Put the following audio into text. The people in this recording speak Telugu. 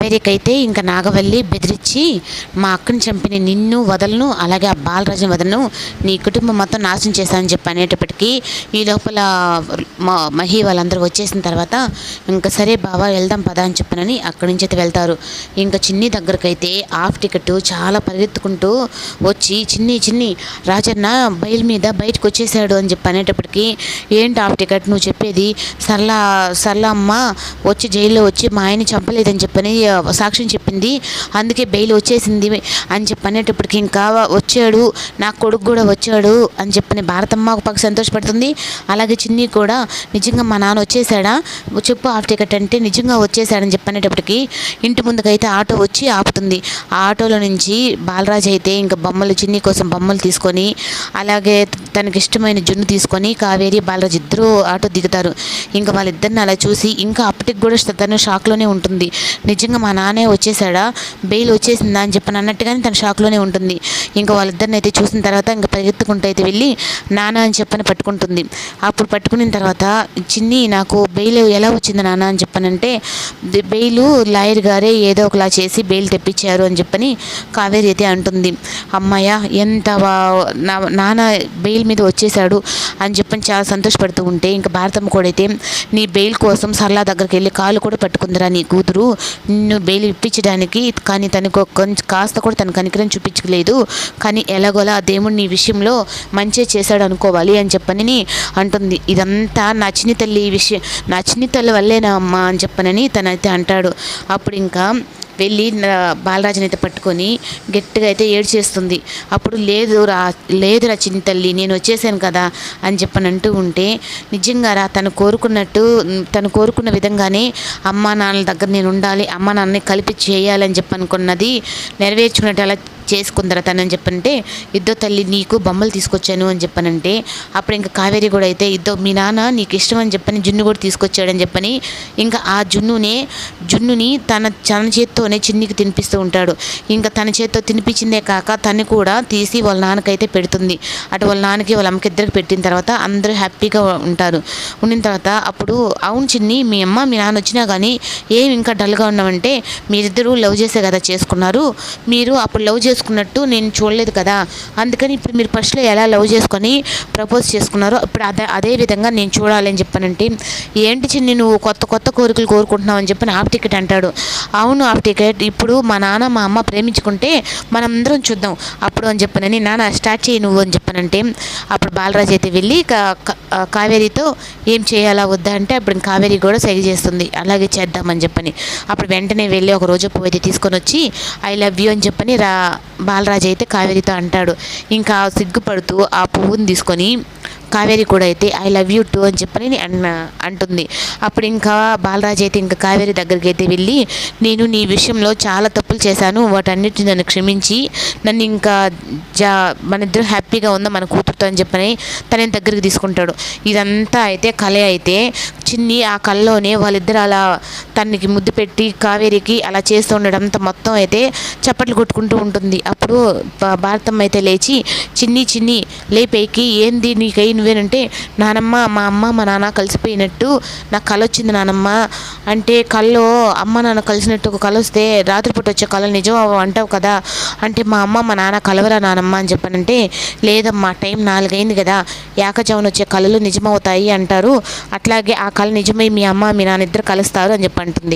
కావేరికైతే ఇంకా నాగవల్లి బెదిరించి మా అక్కని చంపిన నిన్ను వదలను, అలాగే ఆ బాలరాజుని వదలను, నీ కుటుంబం మొత్తం నాశనం చేశానని చెప్పి అనేటప్పటికీ ఈ లోపల మహి వాళ్ళందరూ వచ్చేసిన తర్వాత ఇంకా సరే బావా వెళ్దాం పదా అని చెప్పనని అక్కడి నుంచి అయితే వెళ్తారు. ఇంకా చిన్ని దగ్గరకైతే హాఫ్ టికెట్ చాలా పరిగెత్తుకుంటూ వచ్చి చిన్ని రాజన్న బయలు మీద బయటకు వచ్చేసాడు అని చెప్పి అనేటప్పటికీ ఏంటి హాఫ్ టికెట్ నువ్వు చెప్పేది, సర్లా అమ్మ వచ్చి జైల్లో వచ్చి మా ఆయన్ని చంపలేదని చెప్పని సాక్ష్యం చెప్పింది, అందుకే బెయిల్ వచ్చేసింది అని చెప్పి అనేటప్పటికి ఇంకా వచ్చాడు నా కొడుకు కూడా వచ్చాడు అని చెప్పని భారతమ్మ ఒక పక్క సంతోషపడుతుంది. అలాగే చిన్ని కూడా నిజంగా మా నాన్న వచ్చేసాడా చెప్పు హాఫ్ టికెట్ అంటే నిజంగా వచ్చేసాడని చెప్పనేటప్పటికి ఇంటి ముందుకైతే ఆటో వచ్చి ఆపుతుంది. ఆ ఆటోలో నుంచి బాలరాజు అయితే ఇంకా బొమ్మలు చిన్ని కోసం బొమ్మలు తీసుకొని అలాగే తనకి ఇష్టమైన జున్ను తీసుకొని కావేరి బాలరాజు ఇద్దరు ఆటో దిగుతారు. ఇంకా వాళ్ళిద్దరిని అలా చూసి ఇంకా అప్పటికి కూడా తను షాక్లోనే ఉంటుంది. నిజంగా మా నాన్నే వచ్చేసాడా బెయిల్ వచ్చేసిందా అని చెప్పని అన్నట్టుగానే తన షాక్లోనే ఉంటుంది. ఇంకా వాళ్ళిద్దరిని అయితే చూసిన తర్వాత ఇంకా పరిగెత్తుకుంటూ అయితే వెళ్ళి నాన్న అని చెప్పని పట్టుకుంటుంది. అప్పుడు పట్టుకున్న తర్వాత చిన్ని నాకు బెయిల్ ఎలా వచ్చింది నాన్న అని చెప్పనంటే బెయిల్ లాయర్ గారే ఏదో ఒకలా చేసి బెయిల్ తెప్పించారు అని చెప్పని కావేరి అయితే అంటుంది. అమ్మాయ ఎంత నాన్న బెయిల్ మీద వచ్చేసాడు అని చెప్పని చాలా సంతోషపడుతూ ఉంటే ఇంకా భారతమ్మ కూడా అయితే నీ బెయిల్ కోసం సరళ దగ్గరికి వెళ్ళి కాళ్ళు కూడా పట్టుకుందిరా నీ కూతురు నిన్ను బెయిల్ ఇప్పించడానికి, కానీ తనకు కొంచెం కాస్త కూడా తన కనికరం చూపించలేదు, కానీ ఎలాగోలా దేవుడు నీ విషయంలో మంచి చేశాడు అనుకోవాలి అని చెప్పని అంటుంది. ఇదంతా నా చిన్ని తల్లి విషయం, నా చిన్ని తల్లి వల్లేనా అమ్మ అని చెప్పనని తనైతే అంటాడు. అప్పుడు ఇంకా వెళ్ళి బాలరాజుని అయితే పట్టుకొని గట్టిగా అయితే ఏడ్చేస్తుంది. అప్పుడు లేదురా చిన్ని తల్లి నేను వచ్చేసాను కదా అని చెప్పని అంటూ ఉంటే నిజంగా తను కోరుకున్న విధంగానే అమ్మా నాన్నల దగ్గర నేను ఉండాలి, అమ్మా నాన్నని కలిపి చేయాలని చెప్పి అనుకున్నది నెరవేర్చుకున్నట్టు అలా చేసుకుందరా తనని చెప్పంటే ఇద్దో తల్లి నీకు బొమ్మలు తీసుకొచ్చాను అని చెప్పనంటే అప్పుడు ఇంకా కావేరి కూడా అయితే ఇద్దో మీ నాన్న నీకు ఇష్టం అని చెప్పని జున్ను కూడా తీసుకొచ్చాడని చెప్పని ఇంకా ఆ జున్నుని తన చేత్తోనే చిన్నికి తినిపిస్తూ ఉంటాడు. ఇంకా తన చేత్తో తినిపించిందే కాక తను కూడా తీసి వాళ్ళ నాన్నకైతే పెడుతుంది. అటు వాళ్ళ నాన్నకి వాళ్ళ అమ్మకి ఇద్దరికి పెట్టిన తర్వాత అందరూ హ్యాపీగా ఉంటారు. ఉండిన తర్వాత అప్పుడు అవును చిన్ని మీ అమ్మ మీ నాన్న వచ్చినా కానీ ఏం ఇంకా డల్గా ఉన్నామంటే మీరిద్దరూ లవ్ చేసే కదా చేసుకున్నారు, మీరు అప్పుడు లవ్ చేసుకున్నట్టు నేను చూడలేదు కదా, అందుకని ఇప్పుడు మీరు ఫస్ట్లో ఎలా లవ్ చేసుకొని ప్రపోజ్ చేసుకున్నారో ఇప్పుడు అదే విధంగా నేను చూడాలని చెప్పానంటే ఏంటి చిన్ని నువ్వు కొత్త కోరికలు కోరుకుంటున్నావు అని చెప్పని హాఫ్ టికెట్ అంటాడు. అవును హాఫ్ టికెట్ ఇప్పుడు మా నాన్న మా అమ్మ ప్రేమించుకుంటే మనందరం చూద్దాం అప్పుడు అని చెప్పనని నాన్న స్టార్ట్ చేయి నువ్వు అని చెప్పనంటే అప్పుడు బాలరాజు అయితే వెళ్ళి కావేరితో ఏం చేయాలా వద్దా అంటే అప్పుడు కావేరి కూడా సైగ చేస్తుంది అలాగే చేద్దామని చెప్పని. అప్పుడు వెంటనే వెళ్ళి ఒక రోజు పువ్వు అయితే తీసుకొని వచ్చి ఐ లవ్ యూ అని చెప్పని బాలరాజు అయితే కావేరితో అంటాడు. ఇంకా సిగ్గుపడుతూ ఆ పువ్వుని తీసుకొని కావేరి కూడా అయితే ఐ లవ్ యూ టూ అని చెప్పని అంటుంది. అప్పుడు ఇంకా బాలరాజు అయితే ఇంకా కావేరి దగ్గరికి అయితే వెళ్ళి నేను నీ విషయంలో చాలా తప్పులు చేశాను, వాటన్నిటిని నన్ను క్షమించి నన్ను ఇంకా మన ఇద్దరు హ్యాపీగా ఉందా మన కూతురుతో అని చెప్పని తన దగ్గరికి తీసుకుంటాడు. ఇదంతా అయితే కళ అయితే చిన్ని ఆ కళ్ళలోనే వాళ్ళిద్దరు అలా తనకి ముద్దు పెట్టి కావేరికి అలా చేస్తూ ఉండడంతో మొత్తం అయితే చప్పట్లు కొట్టుకుంటూ ఉంటుంది. అప్పుడు భారతమ్మ అయితే లేచి చిన్ని లేపైకి ఏంది నీకై నువ్వేనంటే నానమ్మ మా అమ్మ మా నాన్న కలిసిపోయినట్టు నాకు కళ వచ్చింది నానమ్మ అంటే కళ్ళు అమ్మ నాన్న కలిసినట్టు ఒక కళ వస్తే రాత్రిపూట వచ్చే కళ నిజం అంటావు కదా అంటే మా అమ్మ మా నాన్న కలవరా నానమ్మ అని చెప్పానంటే లేదమ్మా టైం 4 అయింది కదా ఏకజామున వచ్చే కళలు నిజమవుతాయి అంటారు, అట్లాగే ఆ కళ నిజమై మీ అమ్మ మీ నాన్న ఇద్దరు కలుస్తారు అని చెప్పి అంటుంది.